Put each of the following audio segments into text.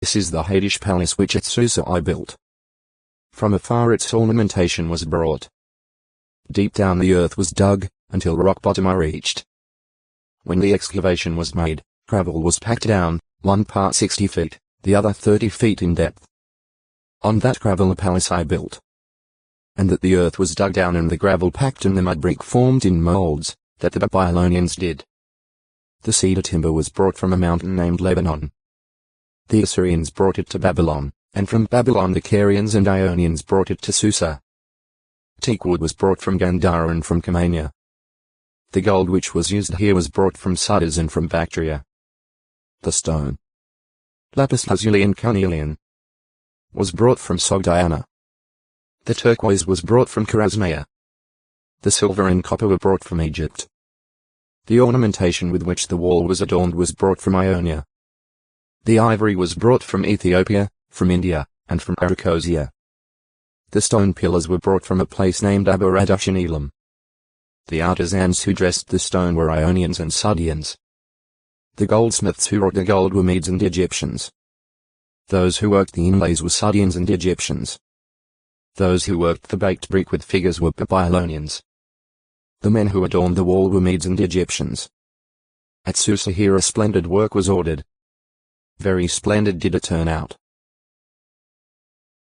This is the Hadish palace which at Susa I built. From afar its ornamentation was brought. Deep down the earth was dug, until rock bottom I reached. When the excavation was made, gravel was packed down, one part 60 feet, the other 30 feet in depth. On that gravel a palace I built. And that the earth was dug down and the gravel packed and the mud brick formed in molds, that the Babylonians did. The cedar timber was brought from a mountain named Lebanon. The Assyrians brought it to Babylon, and from Babylon the Carians and Ionians brought it to Susa. Teak wood was brought from Gandhara and from Campania. The gold which was used here was brought from Sardis and from Bactria. The stone, lapis lazuli and carnelian, was brought from Sogdiana. The turquoise was brought from Chorasmia. The silver and copper were brought from Egypt. The ornamentation with which the wall was adorned was brought from Ionia. The ivory was brought from Ethiopia, from India, and from Arachosia. The stone pillars were brought from a place named Abaradush in Elam. The artisans who dressed the stone were Ionians and Sardians. The goldsmiths who wrought the gold were Medes and Egyptians. Those who worked the inlays were Sardians and Egyptians. Those who worked the baked brick with figures were Babylonians. The men who adorned the wall were Medes and Egyptians. At Susa here a splendid work was ordered. Very splendid did it turn out.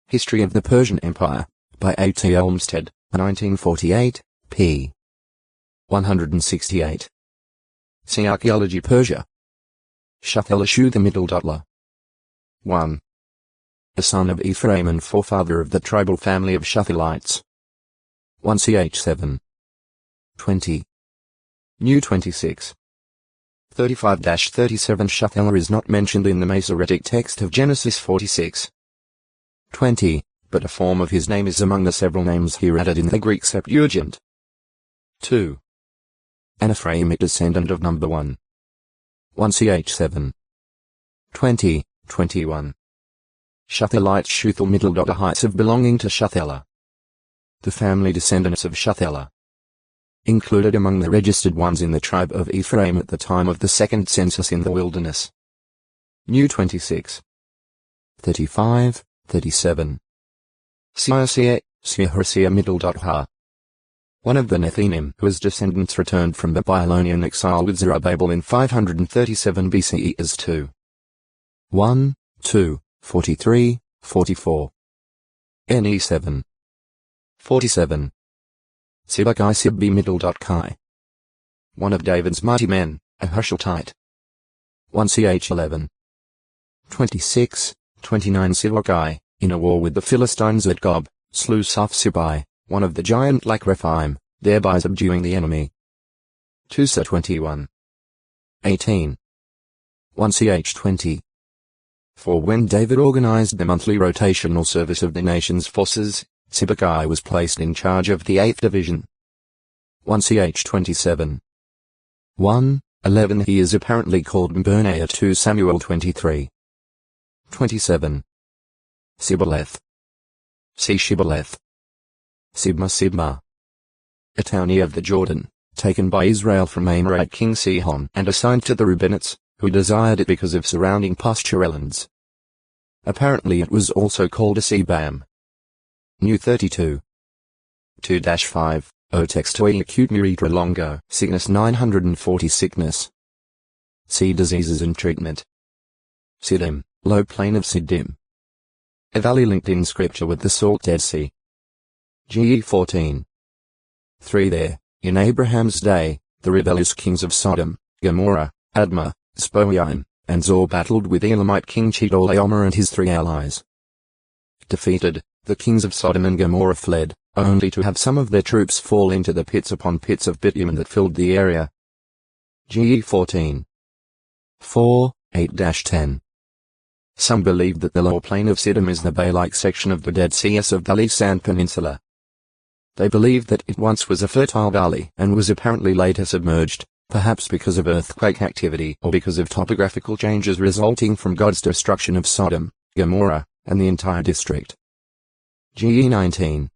History of the Persian Empire, by A. T. Olmsted, 1948, p. 168. See Archaeology Persia. Shathela the Middle Dotla. 1. A son of Ephraim and forefather of the tribal family of Shathelites. 1 ch. 7. 20. New 26. 35-37 Shathela is not mentioned in the Masoretic text of Genesis 46. 20, but a form of his name is among the several names here added in the Greek Septuagint. 2. An Ephraimic descendant of number 1. 1 ch. 7. 20, 21. Shathelites Shuthel Middle-Heights of belonging to Shathela. The family descendants of Shathela. Included among the registered ones in the tribe of Ephraim at the time of the second census in the wilderness. New 26. 35, 37. Siasia Middle-Ha. One of the Nethinim whose descendants returned from Babylonian exile with Zerubbabel in 537 BCE as 2. 1, 2, 43, 44. Ne 7. 47. Sibbachai Sibbi Middle.Chi. One of David's mighty men, a Hushaltite. 1 ch. 11. 26, 29 Sibbachai, in a war with the Philistines at Gob, slew Sippai, one of the giant like Rephaim, thereby subduing the enemy. 2 Sa 21. 18. 1 ch. 20. For when David organized the monthly rotational service of the nation's forces, Sibbachai was placed in charge of the 8th Division. 1 ch. 27. 1, 11 He is apparently called Mbernea 2 Samuel 23. 27. Sibboleth. See Shibboleth. Sibma. A townie of the Jordan, taken by Israel from Amorite King Sihon and assigned to the Reubenites, who desired it because of surrounding pasturelands. Apparently it was also called a Sebam. New 32. 2-5, O textoi acute muritra longo, sickness 940 sickness. See diseases and treatment. Siddim, low plain of Siddim. A valley linked in scripture with the salt Dead Sea. GE 14. 3 There, in Abraham's day, the rebellious kings of Sodom, Gomorrah, Admah, Zeboiim, and Zor battled with Elamite king Chedorlaomer and his 3 allies. Defeated, the kings of Sodom and Gomorrah fled, only to have some of their troops fall into the pits upon pits of bitumen that filled the area. GE 14. 4, 8-10. Some believe that the lower plain of Siddim is the bay-like section of the Dead Sea of Balisand Peninsula. They believe that it once was a fertile valley and was apparently later submerged, perhaps because of earthquake activity or because of topographical changes resulting from God's destruction of Sodom, Gomorrah, and the entire district. GE 19.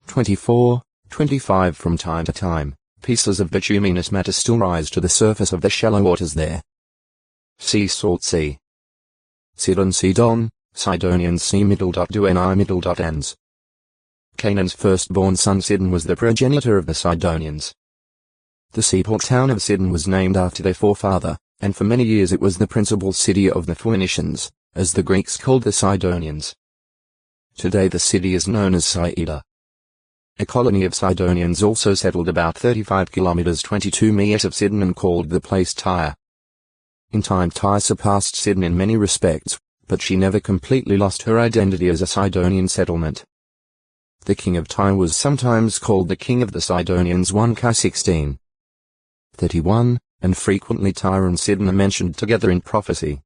24, 25 From time to time, pieces of bituminous matter still rise to the surface of the shallow waters there. See Salt Sea. Sidon Sidon, Sidonians C middle dot do ni middle dot ans. Canaan's firstborn son Sidon was the progenitor of the Sidonians. The seaport town of Sidon was named after their forefather, and for many years it was the principal city of the Phoenicians, as the Greeks called the Sidonians. Today the city is known as Saida. A colony of Sidonians also settled about 35 kilometers 22 miles of Sidon and called the place Tyre. In time Tyre surpassed Sidon in many respects, but she never completely lost her identity as a Sidonian settlement. The king of Tyre was sometimes called the king of the Sidonians 1 Chi 16. 31, and frequently Tyre and Sidon are mentioned together in prophecy.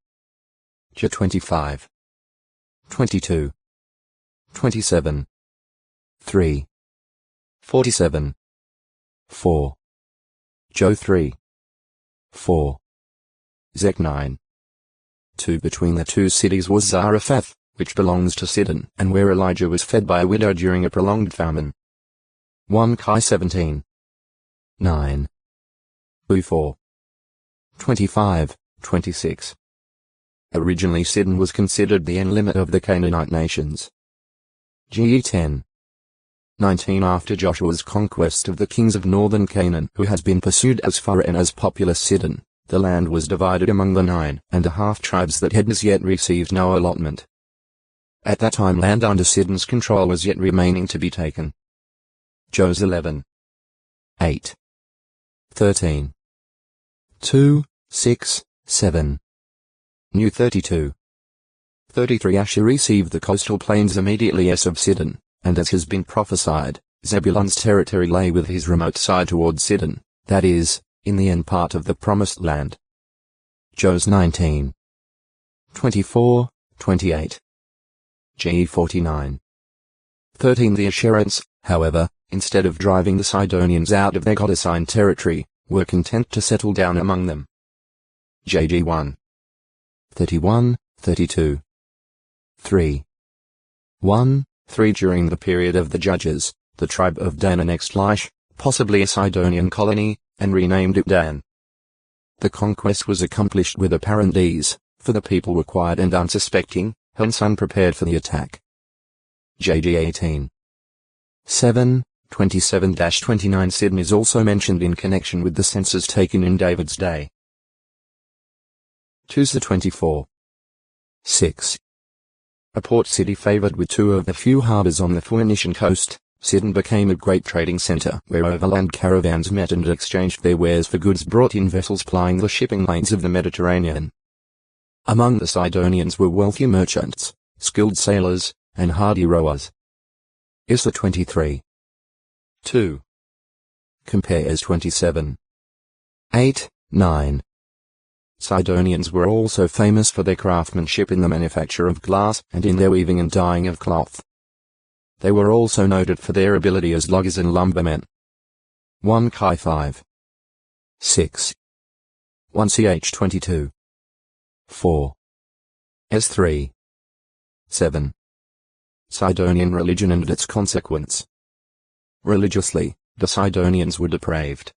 J 25. 22. 27. 3. 47. 4. Joe 3. 4. Zech 9. 2. Between the two cities was Zarephath, which belongs to Sidon, and where Elijah was fed by a widow during a prolonged famine. 1 Chi 17. 9. Bu 4. 25, 26. Originally Sidon was considered the end limit of the Canaanite nations. Ge 10. 19. After Joshua's conquest of the kings of northern Canaan who had been pursued as far and as populous Sidon, the land was divided among the 9.5 tribes that had as yet received no allotment. At that time land under Sidon's control was yet remaining to be taken. Jos 11. 8. 13. 2, 6, 7. New 32. 33. Asher received the coastal plains immediately east of Sidon, and as has been prophesied, Zebulun's territory lay with his remote side toward Sidon, that is, in the end part of the promised land. Jos 19. 24, 28. Ge 49. 13. The Asherites, however, instead of driving the Sidonians out of their God-assigned territory, were content to settle down among them. JG 1. 31, 32. 3. 1, 3. During the period of the Judges, the tribe of Dan annexed Laish, possibly a Sidonian colony, and renamed it Dan. The conquest was accomplished with apparent ease, for the people were quiet and unsuspecting, hence unprepared for the attack. JG 18. 7, 27-29. Sidon is also mentioned in connection with the census taken in David's day. 2 24. 6. A port city favored with two of the few harbors on the Phoenician coast, Sidon became a great trading center where overland caravans met and exchanged their wares for goods brought in vessels plying the shipping lanes of the Mediterranean. Among the Sidonians were wealthy merchants, skilled sailors, and hardy rowers. Issa 23. 2. Compares 27. 8, 9. Sidonians were also famous for their craftsmanship in the manufacture of glass and in their weaving and dyeing of cloth. They were also noted for their ability as loggers and lumbermen. 1 Chi 5. 6. 1 Ch 22. 4. S 3. 7. Sidonian religion and its consequence. Religiously, the Sidonians were depraved.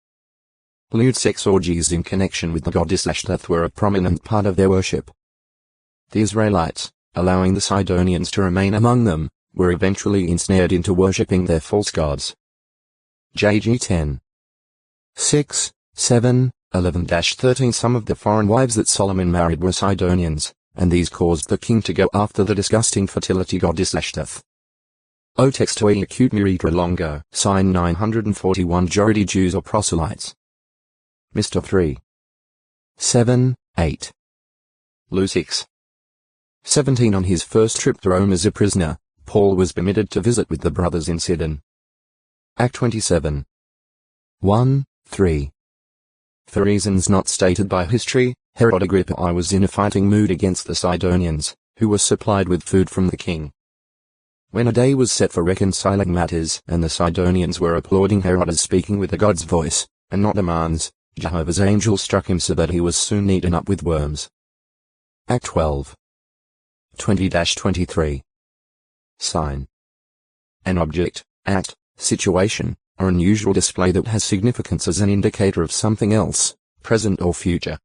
Lewd sex orgies in connection with the goddess Ashtaroth were a prominent part of their worship. The Israelites, allowing the Sidonians to remain among them, were eventually ensnared into worshipping their false gods. JG 10. 6, 7, 11-13. Some of the foreign wives that Solomon married were Sidonians, and these caused the king to go after the disgusting fertility goddess Ashtaroth. O textoi acute miritra longo, sign 941. Majority Jews or proselytes. Mr. 3. 7, 8. Lu 6. 17. On his first trip to Rome as a prisoner, Paul was permitted to visit with the brothers in Sidon. Act 27. 1, 3. For reasons not stated by history, Herod Agrippa I was in a fighting mood against the Sidonians, who were supplied with food from the king. When a day was set for reconciling matters and the Sidonians were applauding Herod as speaking with a god's voice, and not a man's, Jehovah's angel struck him so that he was soon eaten up with worms. Act 12. 20-23. Sign. An object, act, situation, or unusual display that has significance as an indicator of something else, present or future.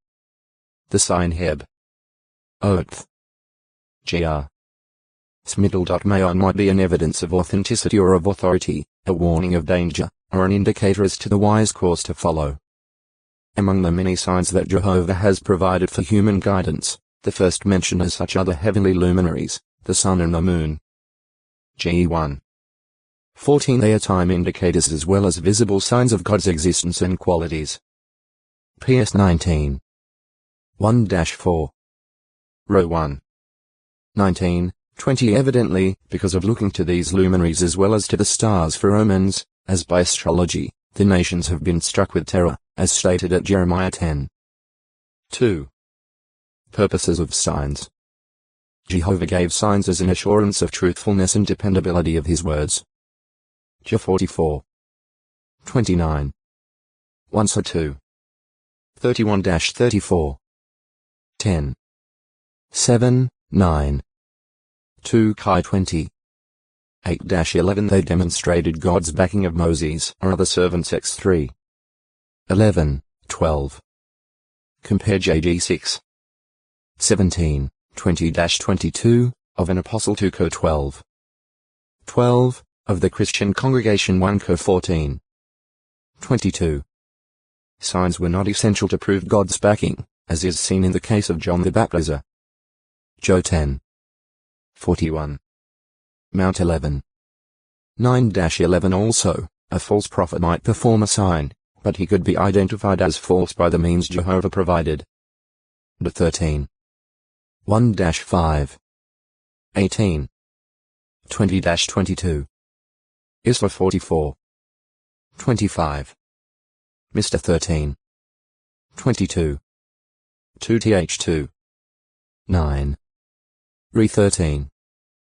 The sign Heb. Oath. Gr. Smiddle. Might be an evidence of authenticity or of authority, a warning of danger, or an indicator as to the wise course to follow. Among the many signs that Jehovah has provided for human guidance, the first mentioned as such are the heavenly luminaries, the sun and the moon. G1. 14. They are time indicators as well as visible signs of God's existence and qualities. PS 19. 1-4. Row 1. 19, 20. Evidently, because of looking to these luminaries as well as to the stars for omens, as by astrology, the nations have been struck with terror, as stated at Jeremiah 10. 2. Purposes of signs. Jehovah gave signs as an assurance of truthfulness and dependability of his words. J 44. 29. 1 or 2. 31-34. 10. 7, 9. 2 Chi 20. 8-11. They demonstrated God's backing of Moses or other servants. X 3. 11, 12. Compare JG 6. 17, 20-22, of an apostle 2 Co 12. 12, of the Christian congregation 1 Co 14. 22. Signs were not essential to prove God's backing, as is seen in the case of John the Baptizer. Joe 10. 41. Mount 11. 9-11. Also, a false prophet might perform a sign, but he could be identified as false by the means Jehovah provided. D 13. 1-5. 18. 20-22. Isla 44. 25. Mr. 13. 22. 2th2. 9. Re 13.